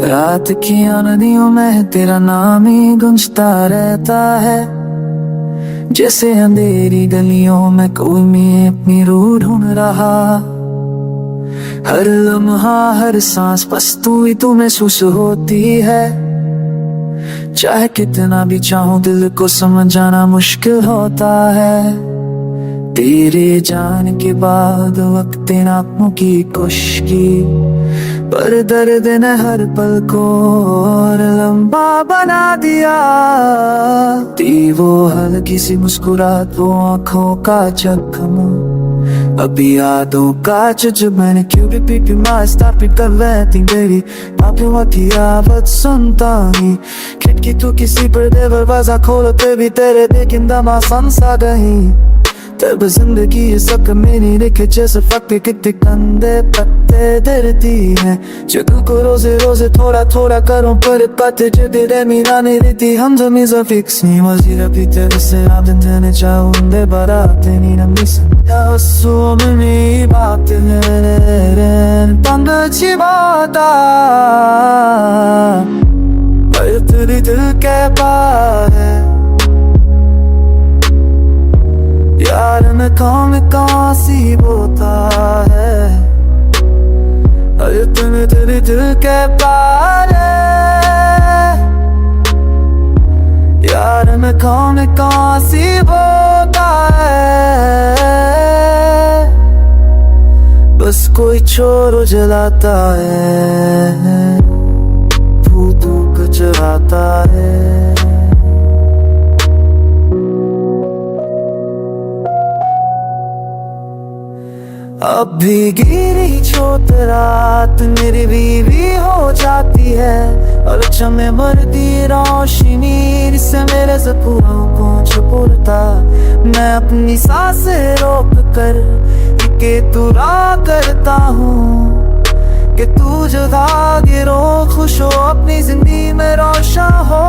रात की नदियों में तेरा नाम ही गूंजता रहता है, जैसे अंधेरी गलियों में कोई मैं अपनी रूह ढूंढ रहा। हर लम्हा हर सांस बस तू ही तू महसूस होती है। चाहे कितना भी चाहूं दिल को समझाना मुश्किल होता है। तेरे जाने के बाद वक्त आंखों की खुशकी, पर दर्द ने हर पल को और लंबा बना दिया। थी वो हल्की सी मुस्कुराहट, वो आंखों का जख्म, अभी यादों का जो मैंने क्यों भी मास्ता पिट कर रहती मेरी पापियों की आवाज सुनता ही। खिड़की तो किसी पर दरवाजा खोलते भी तेरे देखिंदा मौसम सा गई। तब जिंदगी ये सब मेरी लिखे जैसे फटे कितने कंधे पत्ते डरती है। जो दिल को रोजे रोजे थोड़ा थोड़ा करूं पर पत्ते जो तेरे मीरा नहीं रहती। हम जमीज़ा फिक्स नहीं वजीर अभी तेरे से आदन जाने चाहूंदे बाराते नहीं नमी संध्या हंसुओं में मेरी बात है तंग अच्छी बात पर तेरी दिल के पार है। यार मैं कौन सी बोता है, अरे तुम्हें तेरे दिल के पार है। यार मैं कौन सी बोता है, बस कोई चोर जलाता है, भूतों को जलाता है। अब भी गिरी छोट रात मेरी बीवी हो जाती है, और चमे मरती रोशनी से मेरे सपनों को छुपता। मैं अपनी सांसें रोक कर के तुरा करता हूँ कि तू जुदा गिरो खुश हो अपनी जिंदगी में रोशन हो।